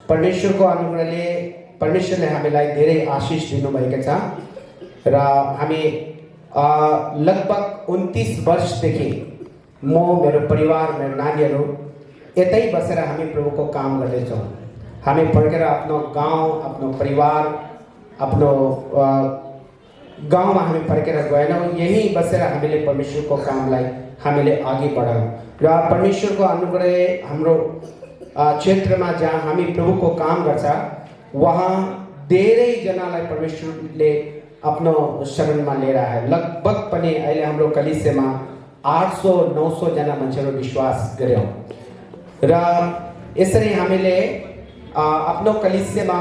परमेश्वरको अनुग्रहले परमेश्वरले हामीलाई धेरै आशिष दिनुभएको छ र हामी लगभग 29 वर्षदेखि म मेरो परिवार मेरो नानीहरू यतै बसेर हामी प्रभुको काम गर्दैछौँ। हामी फर्केर आफ्नो गाउँ आफ्नो परिवार आफ्नो गाउँमा हामी फर्केर गएनौँ। यही बसेर हामीले परमेश्वरको कामलाई हामीले अघि बढायौँ र परमेश्वरको अनुग्रहले हाम्रो क्षेत्रमा जहाँ हामी प्रभुको काम गर्छ वहाँ धेरैजनालाई परमेश्वरले आफ्नो शरणमा लिएर आयो। लगभग पनि अहिले हाम्रो कलिसियामा 800-900 जना मान्छेहरू विश्वास गर्यौँ र यसरी हामीले आफ्नो कलिसियामा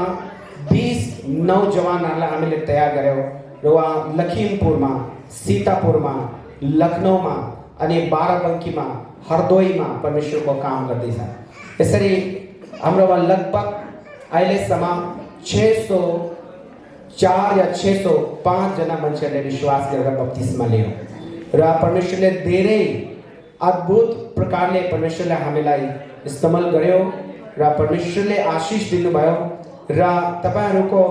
20 नौजवानहरूलाई हामीले तयार गर्यौँ र वहाँ लखिमपुरमा, सीतापुरमा, लखनऊमा अनि बाराबंकीमा, हरदोईमा परमेश्वरको काम गर्दैछ। यसरी हाम्रोमा लगभग अहिलेसम्म 604 या 605 जना मान्छेहरूले विश्वास गरेर बप्तिस्मा लियो र परमेश्वरले धेरै अद्भुत प्रकारले परमेश्वरले हामीलाई इस्तेमाल गर्यो र परमेश्वरले आशिष दिनुभयो र तपाईहरुको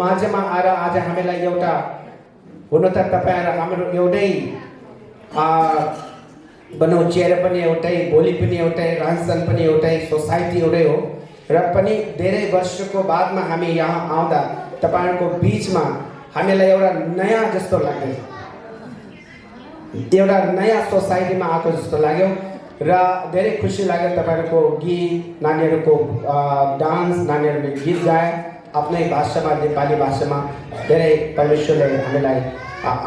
माझमा आएर आज हामीलाई एउटा हुन त तपाईहरु हाम्रो एउटै भनौँ चेहरा पनि एउटै, बोली पनि एउटै, रहनसहन पनि एउटै, सोसाइटी एउटै हो र पनि धेरै वर्षको बादमा हामी यहाँ आउँदा तपाईहरुको बीचमा हामीलाई एउटा नयाँ जस्तो लाग्यो, एउटा नयाँ सोसाइटीमा आएको जस्तो लाग्यो र धेरै खुसी लाग्यो। तपाईहरुको गीत, नानीहरुको डान्स, नानीहरुले गीत गाए आफ्नै भाषामा, नेपाली भाषामा धेरै परमेश्वरले हामीलाई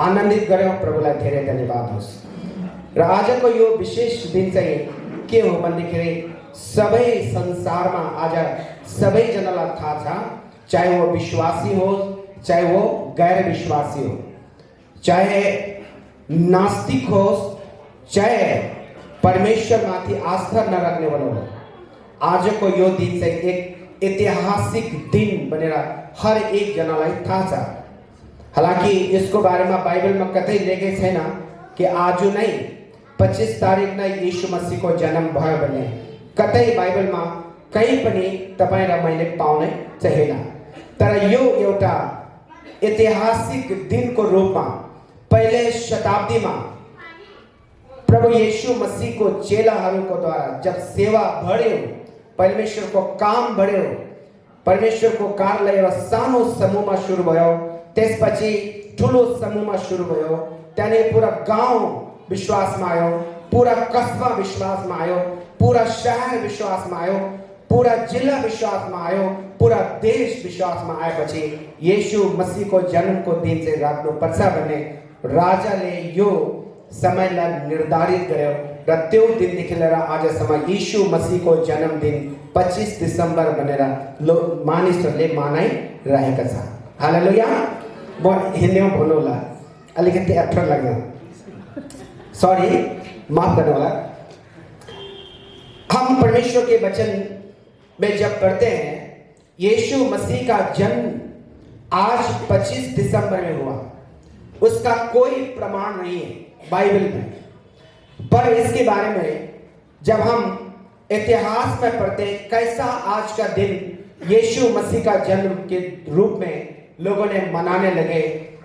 आनन्दित गर्यो। प्रभुलाई धेरै धन्यवाद होस्। र आजको यो विशेष दिन चाहिँ के हो भन्दाखेरि सबै संसारमा आज सबैजनालाई थाहा छ, चाहे वो विश्वासी हो चाहे वो गैर विश्वासी हो, चाहे नास्तिक हो चाहे परमेश्वरमाथि आस्था नराख्ने वाला हो, आजको यो दिन चाहिँ एक ऐतिहासिक दिन बनेर हर एक जनालाई थाहा छ। हालांकि यसको बारेमा बाइबलमा कतै लेखेको छैन कि आज नै 25 तारिक नै यीशु मसीहको जन्म भयो भन्ने कतै बाइबलमा कहीँ पनि तपाईँ र मैले पाउने छैन। तर यो एउटा ऐतिहासिक दिनको रूपमा पहिले शताब्दीमा प्रभु यीशु मसीहको चेलाहरूको द्वारा जब सेवा बढ्यो, परमेश्वरको काम बढ्यो, परमेश्वरको कार्यालय एउटा सानो समूहमा सुरु भयो, त्यसपछि ठुलो समूहमा सुरु भयो, त्यहाँदेखि पुरा गाउँ विश्वासमा आयो, पूरा कस्बा विश्वासमा आयो, पूरा शहर विश्वासमा आयो, पूरा जिल्ला विश्वासमा आयो, पूरा देश विश्वासमा आएपछि यीशु मसीहको जन्मको दिन चाहिँ राख्नुपर्छ भन्ने राजाले यो समयलाई निर्धारित गर्यो र त्यो दिनदेखि लिएर आजसम्म यीशु मसीहको जन्मदिन 25 दिसम्बर भनेर मानिसहरूले मनाइरहेका छ। हालेलुया। म हिन्दीमा बोल्नु होला, अलिकति अप्ठ्यारो लाग्यो, सॉरी, माफ करने वाला। हम परमेश्वर के वचन में जब पढ़ते हैं यीशु मसीह का जन्म आज 25 दिसंबर में हुआ, उसका कोई प्रमाण नहीं है बाइबल में, पर इसके बारे में जब हम इतिहास में पढ़ते कैसा आज का दिन यीशु मसीह का जन्म के रूप में लोगों ने मनाने लगे,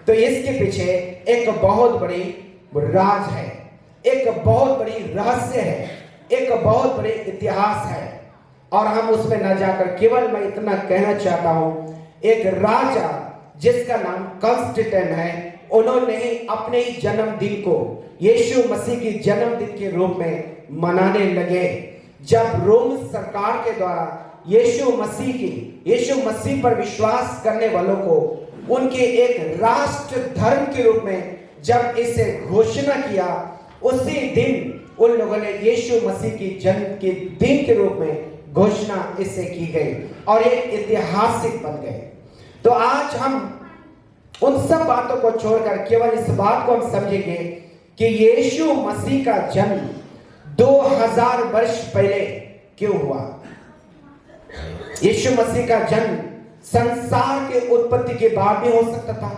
तो इसके पीछे एक बहुत बड़ी राज है, एक बहुत बड़ी रहस्य है, एक बहुत बड़ी इतिहास है। और हम उसमें न जाकर केवल मैं इतना कहना चाहता हूं, एक राजा जिसका नाम कॉन्स्टेंटाइन है, उन्होंने अपने ही जन्मदिन को यीशु मसीह की जन्मदिन के रूप में मनाने लगे। जब रोम सरकार के द्वारा यीशु मसीह पर विश्वास करने वालों को उनके एक राष्ट्र धर्म के रूप में जब इसे घोषणा किया, उसी दिन उन लोगों ने यीशु मसीह की जन्म के दिन के रूप में घोषणा इससे की गई और ये ऐतिहासिक बन गए। तो आज हम उन सब बातों को छोड़कर केवल इस बात को हम समझेंगे कि यीशु मसीह का जन्म 2000 वर्ष पहले क्यों हुआ। यीशु मसीह का जन्म संसार के उत्पत्ति के बाद भी हो सकता था।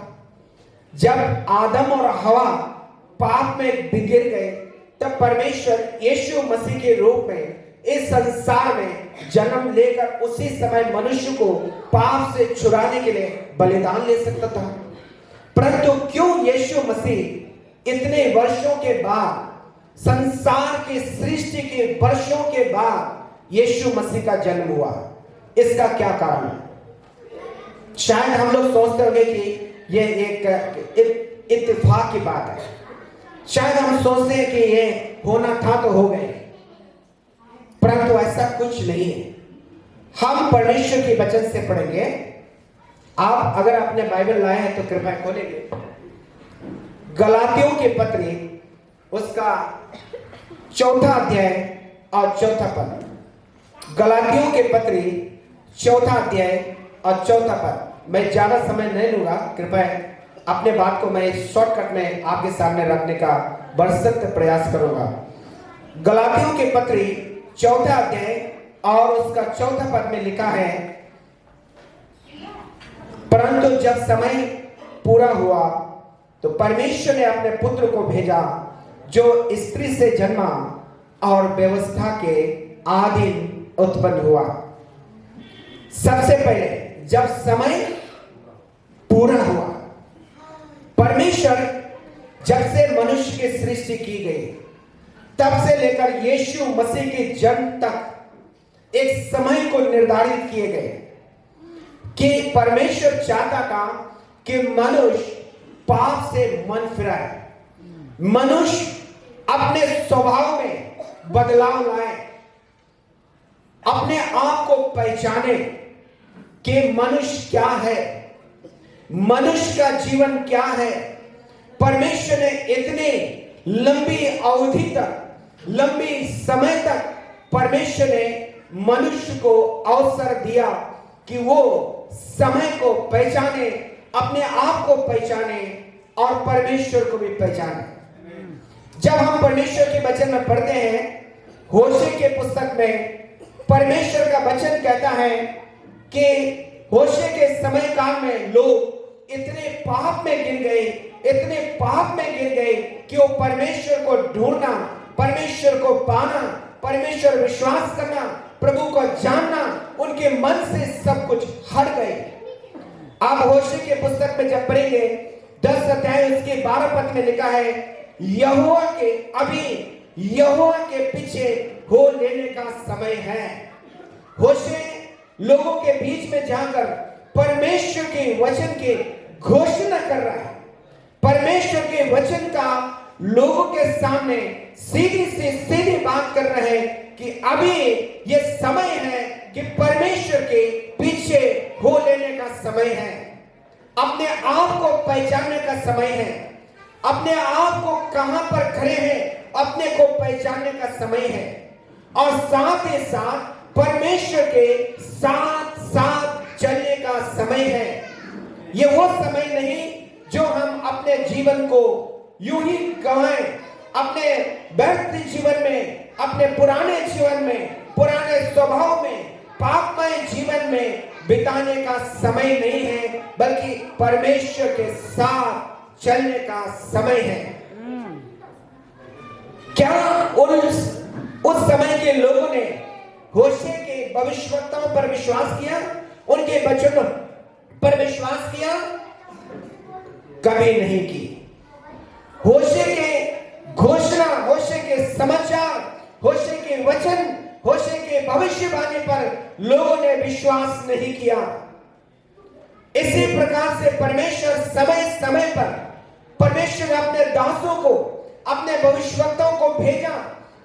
जब आदम और हवा पाप में बिगड़ गए, तब परमेश्वर यीशु मसीह के रूप में इस संसार में जन्म लेकर उसी समय मनुष्य को पाप से छुड़ाने के लिए बलिदान ले सकता था। परंतु क्यों यीशु मसीह इतने वर्षों के बाद, संसार की सृष्टि के वर्षों के बाद यीशु मसीह का जन्म हुआ? इसका क्या कारण है? शायद हम लोग सोचते होंगे कि ये एक इत्तेफाक की बात है। शायद हम सोचते हैं कि ये होना था तो हो गए, परंतु ऐसा कुछ नहीं है। हम परमेश्वर के वचन से पढ़ेंगे। आप अगर अपने बाइबल लाए हैं तो कृपया खोलेंगे गलातियों के पत्री, उसका 4 अध्याय और 4 पद। गलातियों के पत्री 4 अध्याय और 4 पद। मैं ज्यादा समय नहीं लूंगा, कृपया अपने बात को मैं शॉर्टकट में आपके सामने रखने का बरसक प्रयास करूंगा। गलातियों के पत्री 4 अध्याय और उसका 4 पद में लिखा है, परंतु जब समय पूरा हुआ तो परमेश्वर ने अपने पुत्र को भेजा जो स्त्री से जन्मा और व्यवस्था के अधीन उत्पन्न हुआ। सबसे पहले जब समय पूरा हुआ, परमेश्वर जब से मनुष्य की सृष्टि की गई तब से लेकर यीशु मसीह के जन्म तक एक समय को निर्धारित किए गए कि परमेश्वर चाहता था कि मनुष्य पाप से मन फिराए, मनुष्य अपने स्वभाव में बदलाव लाए, अपने आप को पहचाने कि मनुष्य क्या है, मनुष्य का जीवन क्या है। परमेश्वर ने इतने लंबी अवधि तक, लंबी समय तक परमेश्वर ने मनुष्य को अवसर दिया कि वो समय को पहचाने, अपने आप को पहचाने और परमेश्वर को भी पहचाने। जब हम परमेश्वर के वचन में पढ़ते हैं, होशे के पुस्तक में परमेश्वर का वचन कहता है कि होशे के समय काल में लोग इतने पाप में गिर गए, इतने पाप में गिर गए कि वो परमेश्वर को ढूंढना, परमेश्वर को पाना, परमेश्वर विश्वास करना, प्रभु को जानना उनके मन से सब कुछ हट गए। आप होशे के पुस्तक में जब पढ़ेंगे 10 अध्याय उसके 12 पद में लिखा है, यहोवा के अभी यहोवा के पीछे हो लेने का समय है। होशे लोगों के बीच में जाकर परमेश्वर के वचन के घोषणा कर रहा है, परमेश्वर के वचन का लोगों के सामने सीधी से सीधी बात कर रहे हैं कि अभी ये समय है कि परमेश्वर के पीछे हो लेने का समय है, अपने आप को पहचानने का समय है, अपने आप को कहां पर खड़े हैं अपने को पहचानने का समय है, और साथ ही साथ परमेश्वर के साथ साथ चलने का समय है। ये वो समय नहीं जो हम अपने जीवन को यूं ही गंवाएं, अपने व्यर्थ जीवन में, अपने पुराने जीवन में, पुराने स्वभाव में, पापमय जीवन में बिताने का समय नहीं है, बल्कि परमेश्वर के साथ चलने का समय है। क्या उस समय के लोगों ने होशे के भविष्यवक्ताओं पर विश्वास किया, उनके वचनों पर विश्वास किया? कभी नहीं की। होशे के घोषणा, होशे के समाचार, होशे के वचन, होशे के भविष्यवाणी पर लोगों ने विश्वास नहीं किया। इसी प्रकार से परमेश्वर समय समय पर परमेश्वर अपने दासों को, अपने भविष्यवक्ताओं को भेजा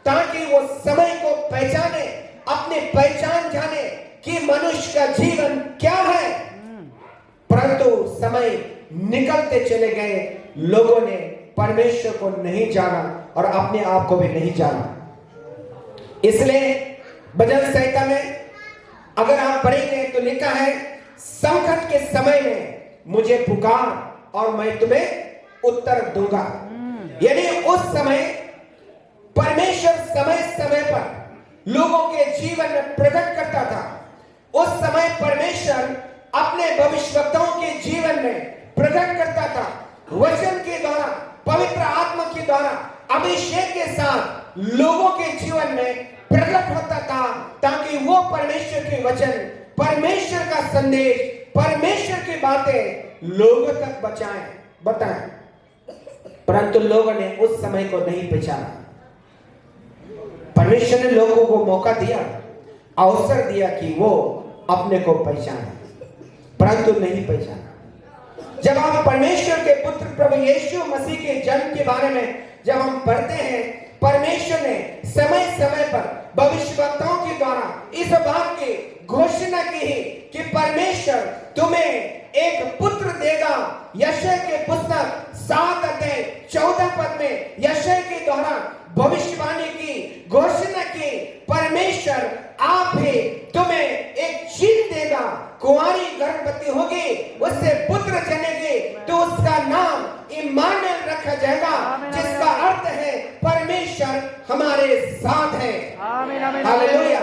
ताकि वो समय को पहचाने, अपनी पहचान जाने कि मनुष्य का जीवन क्या है। परंतु समय निकलते चले गए, लोगों ने परमेश्वर को नहीं जाना और अपने आप को भी नहीं जाना। इसलिए भजन संहिता में अगर आप पढ़ेंगे तो लिखा है, संकट के समय में मुझे पुकार और मैं तुम्हें उत्तर दूंगा। यानी उस समय परमेश्वर समय समय पर लोगों के जीवन में प्रकट करता था। उस समय परमेश्वर अपने भविष्यवक्ताओं के जीवन में प्रकट करता था, वचन के द्वारा, पवित्र आत्मा के द्वारा, अभिषेक के साथ लोगों के जीवन में प्रकट होता था ताकि वो परमेश्वर के वचन, परमेश्वर का संदेश, परमेश्वर की बातें लोगों तक बताएं। परंतु लोगों ने उस समय को नहीं पहचाना। परमेश्वर ने लोगों को मौका दिया, अवसर दिया कि वो अपने को पहचाने, परंतु नहीं पहचाना। जब आप परमेश्वर के पुत्र प्रभु यीशु मसीह के जन्म के बारे में जब हम पढ़ते हैं, परमेश्वर ने समय समय पर भविष्यवक्ताओं के द्वारा इस बात की घोषणा की कि परमेश्वर तुम्हें एक पुत्र देगा। यशायाह के पुस्तक 7 अध्याय 14 पद में यशायाह के द्वारा भविष्यवाणी की घोषणा की, परमेश्वर आप ही तुम्हें एक चिन्ह देगा, कुंवारी गर्भवती होगी, उससे पुत्र जनेंगे, तो उसका नाम इम्मानुएल रखा जाएगा, जिसका अर्थ है परमेश्वर हमारे साथ है। हालेलुया।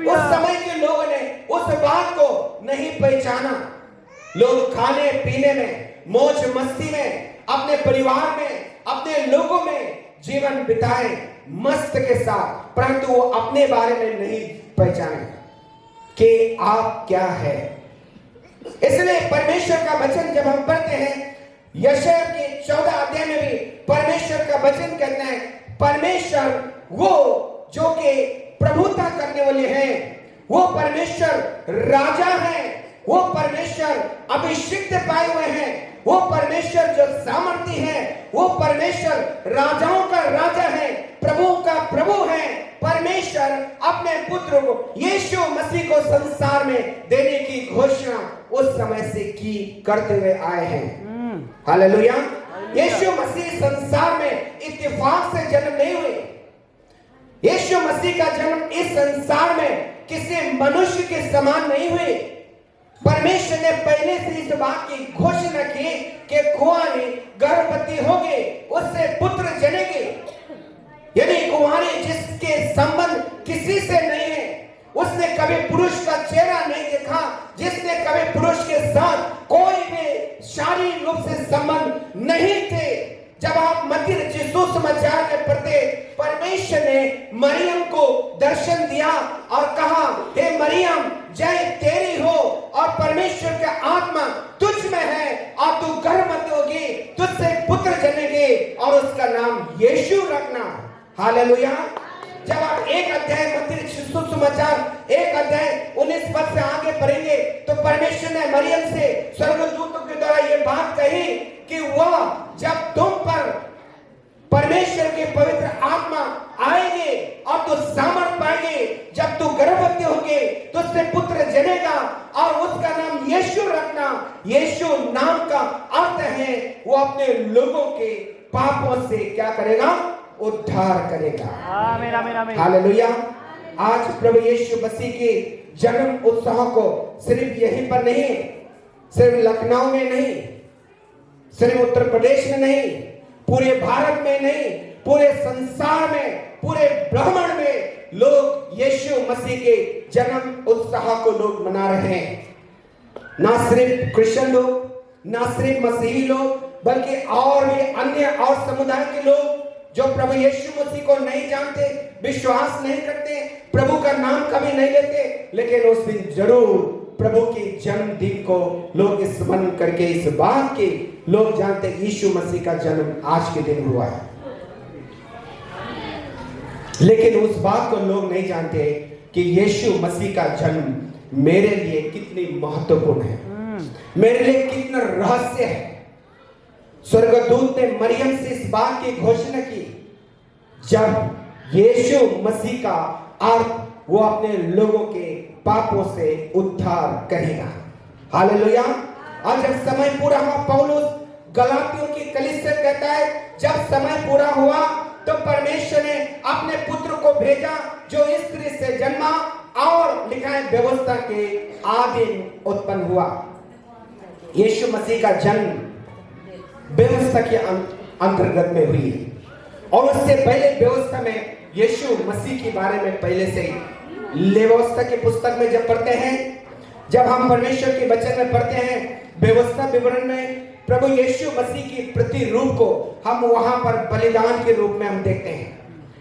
उस समय के लोगों ने उस बात को नहीं पहचाना। लोग खाने पीने में, मौज मस्ती में, अपने परिवार में, अपने लोगों में जीवन बिताए मस्त के साथ, परंतु वो अपने बारे में नहीं पहचाने कि आप क्या है। इसलिए परमेश्वर का वचन जब हम पढ़ते हैं, यशायाह के 14 अध्याय में भी परमेश्वर का वचन कहते हैं, परमेश्वर वो जो कि प्रभुता करने वाले हैं, वो परमेश्वर राजा है, वो परमेश्वर अभिषिक्त पाए हुए हैं, वो परमेश्वर जो सामर्थी है, वो परमेश्वर राजाओं का राजा है, प्रभु का प्रभु है। परमेश्वर अपने पुत्र को यीशु मसीह को संसार में देने की घोषणा उस समय से की करते हुए आए हैं। हालेलुया। यीशु मसीह संसार में इत्तेफाक से जन्म नहीं हुए। यीशु मसीह का जन्म इस संसार में किसी मनुष्य के समान नहीं हुए। परमेश्वर ने पहले से इस बात की घोषणा की कि कुंवारी गर्भवती होगी, उससे पुत्र जनेंगे। यानी कुंवारी जिसके संबंध किसी से नहीं है, उसने कभी पुरुष का चेहरा नहीं देखा, जिसने कभी पुरुष के साथ कोई भी शारीरिक रूप से संबंध नहीं थे। जब आप मत्ती रचित सुसमाचार में पढ़ते, परमेश्वर ने मरियम को दर्शन दिया और कहा, हे मरियम जय तेरी हो, और परमेश्वर का आत्मा तुझ में है और तू गर्भवती होगी, तुझसे पुत्र जनेंगे और उसका नाम यीशु रखना। हालेलुया। जब आप एक अध्याय मत्ती रचित सुसमाचार 1 अध्याय 19 पद से आगे पढ़ेंगे, तो परमेश्वर ने मरियम से स्वर्गदूतों के द्वारा ये बात कही कि वह जब तुम पर परमेश्वर के पवित्र आत्मा आएंगे और तू सामर्थ पाएंगे, जब तू गर्भवती होगी तो उससे पुत्र जनेगा और उसका नाम यीशु रखना। यीशु नाम का अर्थ है वो अपने लोगों के पापों से क्या करेगा? उद्धार करेगा। आमीन आमीन आमीन। हालेलुया। आज प्रभु यीशु मसीह के जन्म उत्सव को सिर्फ यहीं पर नहीं, सिर्फ लखनऊ में नहीं, सिर्फ उत्तर प्रदेश में नहीं, पूरे भारत में नहीं, पूरे संसार में, पूरे ब्रह्मांड में लोग यीशु मसीह के जन्म उत्सव को लोग मना रहे हैं। ना सिर्फ क्रिश्चियन लोग, ना सिर्फ मसीही लोग, बल्कि और भी अन्य और समुदाय के लोग जो प्रभु यीशु मसीह को नहीं जानते, विश्वास नहीं करते, प्रभु का नाम कभी नहीं लेते, लेकिन उस दिन जरूर प्रभु के जन्मदिन को लोग स्मरण करके इस बात के लोग जानते यीशु मसीह का जन्म आज के दिन हुआ है। लेकिन उस बात को लोग नहीं जानते कि यीशु मसीह का जन्म मेरे लिए कितनी महत्वपूर्ण है, मेरे लिए कितना रहस्य है। स्वर्गदूत ने मरियम से इस बात की घोषणा की, जब यीशु मसीह का अर्थ वो अपने लोगों के पापों से उद्धार करेगा। हालेलुया। और जब समय पूरा हुआ, पौलुस गलातियों की कलीसिया से कहता है, जब समय पूरा हुआ तो परमेश्वर ने अपने पुत्र को भेजा जो स्त्री से जन्मा, और लिखा है व्यवस्था के आधीन उत्पन्न हुआ। यीशु मसीह का जन्म व्यवस्था के अंतर्गत में हुई है, और उससे पहले व्यवस्था में यीशु मसीह के बारे में पहले से ही व्यवस्था की पुस्तक में जब पढ़ते हैं, जब हम परमेश्वर के वचन में पढ़ते हैं, व्यवस्था विवरण में प्रभु यीशु मसीह की प्रतिरूप को हम वहां पर बलिदान के रूप में हम देखते हैं।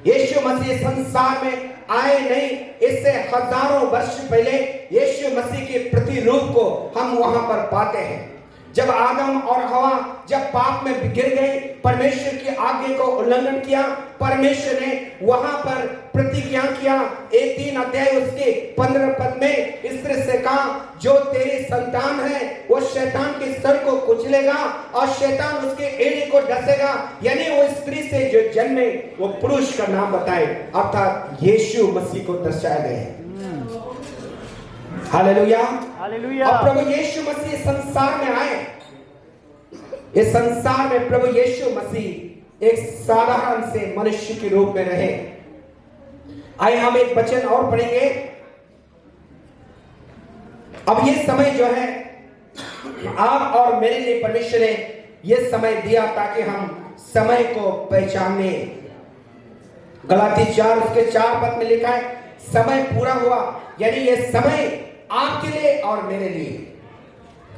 यीशु मसीह संसार में आए नहीं, इससे हजारों वर्ष पहले यीशु मसीह के प्रतिरूप को हम वहां पर पाते हैं। जब आदम और हवा जब पाप में गिर गए, परमेश्वर की आज्ञा को उल्लंघन किया, परमेश्वर ने वहां पर प्रतिज्ञा किया। 3 अध्याय उसके 15 पद में इस तरह से कहा, जो तेरी संतान है वो शैतान के सर को कुचलेगा और शैतान उसके एड़ी को डसेगा। यानी वो स्त्री से जो जन्मे वो पुरुष का नाम बताए, अर्थात यीशु मसीह को दर्शाया गया है। Hallelujah, hallelujah. और प्रभु यीशु मसीह संसार में आए। इस संसार में प्रभु यीशु मसीह एक साधारण से मनुष्य के रूप में रहे। आइए हम एक वचन और पढ़ेंगे। अब ये समय जो है आप और मेरे लिए परमेश्वर ने ये समय दिया ताकि हम समय को पहचाने। गलाती 4 उसके 4 पद में लिखा है, समय पूरा हुआ। यानी ये समय आपके लिए और मेरे लिए,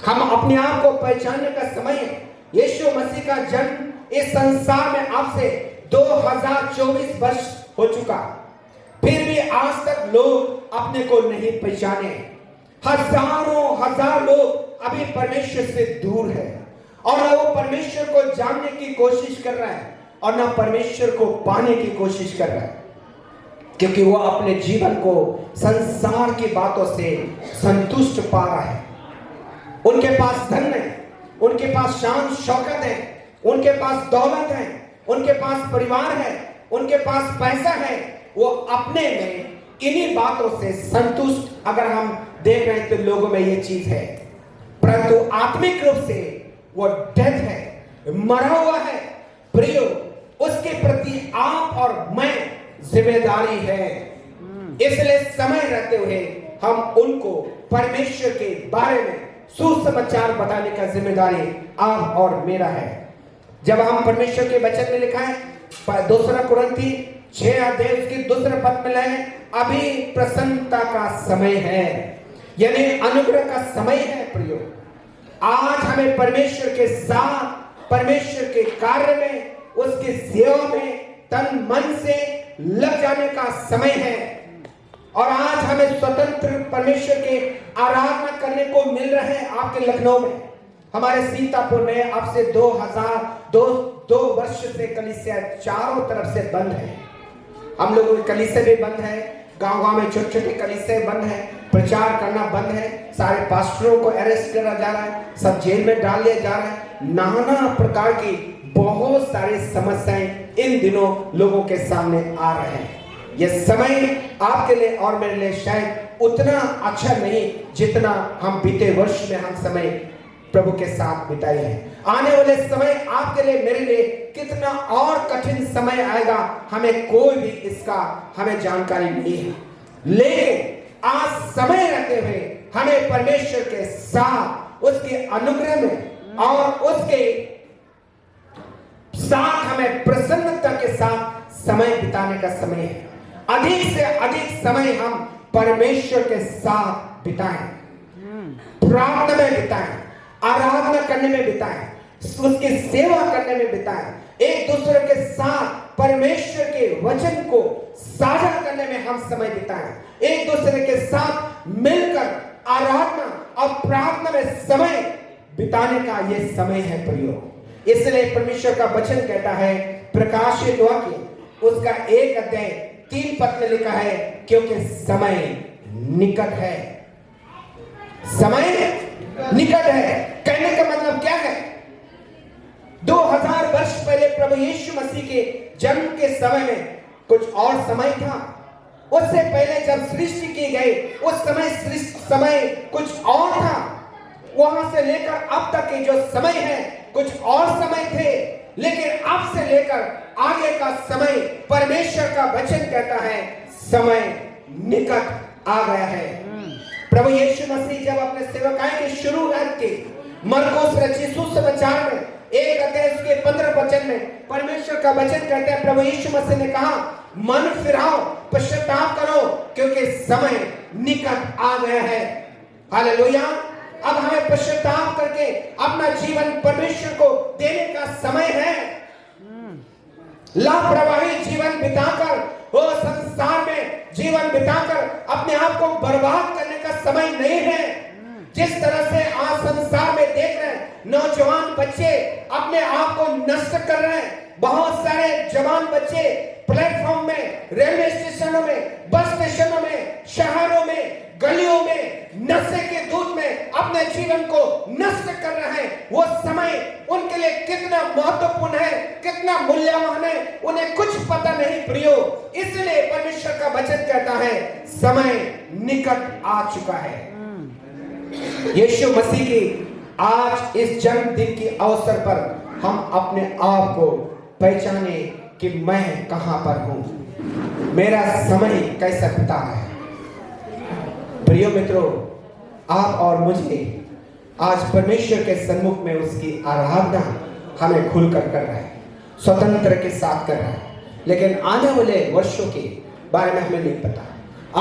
हम अपने आप को पहचानने का समय है। यीशु मसीह का जन्म इस संसार में आपसे 2024 वर्ष हो चुका, फिर भी आज तक लोग अपने को नहीं पहचाने। हजार लोग अभी परमेश्वर से दूर है और न वो परमेश्वर को जानने की कोशिश कर रहा है और न परमेश्वर को पाने की कोशिश कर रहा है, क्योंकि वो अपने जीवन को संसार की बातों से संतुष्ट पा रहा है। उनके पास धन है, उनके पास शान शौकत है, उनके पास दौलत है, उनके पास परिवार है, उनके पास पैसा है। वो अपने में इन्हीं बातों से संतुष्ट अगर हम देख रहे हैं तो लोगों में ये चीज है, परंतु आत्मिक रूप से वो डेथ है, मरा हुआ है। प्रियो, उसके प्रति आप और मैं जिम्मेदारी है। इसलिए समय रहते हुए हम उनको परमेश्वर के बारे में सुसमाचार बताने का जिम्मेदारी आप और मेरा है। जब हम परमेश्वर के वचन में लिखा है 2 कुरिन्थी 6 अध्याय उसके 2 पद में लाए, अभी प्रसन्नता का समय है, यानी अनुग्रह का समय है। प्रियो, आज हमें परमेश्वर के साथ, परमेश्वर के कार्य में, उसकी सेवा में तन मन से लग जाने का समय है। और आज हमें स्वतंत्र परमेश्वर के आराधना करने को मिल रहा है। आपके लखनऊ में, हमारे सीतापुर में अब से 2 वर्ष से कलीसिया चारों तरफ से बंद है। हम लोगों के कलीसिया भी बंद है, गांव-गांव में छोटे-छोटे कलीसिया बंद है, प्रचार करना बंद है, सारे पास्टरों को अरेस्ट करा जा रहा है, सब जेल में डाल दिया जा रहा है। नाना प्रकार की बहुत सारी समस्याएं इन दिनों लोगों के सामने आ रहे हैं। यह समय आपके लिए और मेरे लिए शायद उतना अच्छा नहीं जितना हम बीते वर्ष में हम समय प्रभु के साथ बिताए हैं। आने वाले समय आपके लिए मेरे लिए कितना और कठिन समय आएगा, हमें कोई भी इसका हमें जानकारी नहीं है। लेकिन आज समय रहते हुए हमें परमेश्वर के साथ, उसके अनुग्रह में और उसके साथ हमें प्रसन्नता के साथ समय बिताने का समय है। अधिक से अधिक समय हम परमेश्वर के साथ बिताएं, प्रार्थना में बिताएं, आराधना करने में बिताएं, उसकी सेवा करने में बिताएं, एक दूसरे के साथ परमेश्वर के वचन को साझा करने में हम समय बिताएं, एक दूसरे के साथ मिलकर आराधना और प्रार्थना में समय बिताने का ये समय है। प्रियो, इसलिए परमेश्वर का वचन कहता है, प्रकाशित वाक्य उसका 1 अध्याय 3 पद में लिखा है, क्योंकि समय निकट है। समय निकट है कहने का मतलब क्या है? 2000 वर्ष पहले प्रभु यीशु मसीह के जन्म के समय में कुछ और समय था। उससे पहले जब सृष्टि की गई उस समय कुछ और था। वहां से लेकर अब तक के जो समय है कुछ और समय थे, लेकिन अब से लेकर आगे का समय परमेश्वर का वचन कहता है समय निकट आ गया है। प्रभु यीशु मसीह जब अपने सेवकाई की शुरुआत की, मरकुस रचित सुसमाचार में 1 अध्याय उसके 15 वचन में परमेश्वर का वचन कहता है, प्रभु यीशु मसीह ने कहा, मन फिराओ, पश्चाताप करो, क्योंकि समय निकट आ गया है। हालेलुया। अब हमें पश्चाताप करके अपना जीवन परमेश्वर को देने का समय है। लापरवाही जीवन बिताकर वो संसार में जीवन बिताकर अपने आप को बर्बाद करने का समय नहीं है। जिस तरह से आज संसार में देख रहे हैं नौजवान बच्चे अपने आप को नष्ट कर रहे हैं। बहुत सारे जवान बच्चे प्लेटफॉर्म में, रेलवे स्टेशनों में, बस स्टेशनों में, शहरों में, गलियों में, नशे के दूध में अपने जीवन को नष्ट कर रहे हैं। वो समय उनके लिए कितना महत्वपूर्ण है, कितना मूल्यवान है, उन्हें कुछ पता नहीं प्रियो। इसलिए परमेश्वर का वचन कहता है समय निकट आ चुका है। यीशु मसीह की आज इस जन्मदिन के अवसर पर हम अपने आप को पहचाने कि मैं कहां पर हूं, मेरा समय कैसा बीता है। प्रिय मित्रों, आप और मुझे आज परमेश्वर के सन्मुख में उसकी आराधना हमें खुलकर कर रहा है, स्वतंत्र के साथ कर रहा है। लेकिन आने वाले वर्षों के बारे में हमें नहीं पता,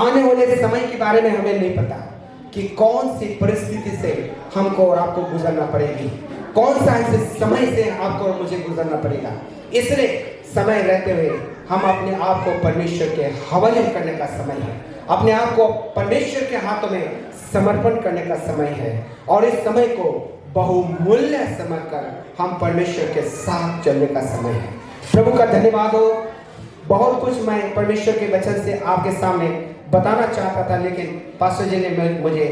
आने वाले समय के बारे में हमें नहीं पता कि कौन सी परिस्थिति से हमको और आपको गुजरना पड़ेगी, कौन सा ऐसे समय से आपको और मुझे गुजरना पड़ेगा। इसलिए समय रहते हुए हम अपने आप को परमेश्वर के हवाले करने का समय है, अपने आप को परमेश्वर के हाथों में समर्पण करने का समय है। और इस समय को बहुमूल्य समझकर हम परमेश्वर के साथ चलने का समय है। प्रभु का धन्यवाद हो। बहुत कुछ मैं परमेश्वर के वचन से आपके सामने बताना चाहता था, लेकिन पास्टर जी ने मुझे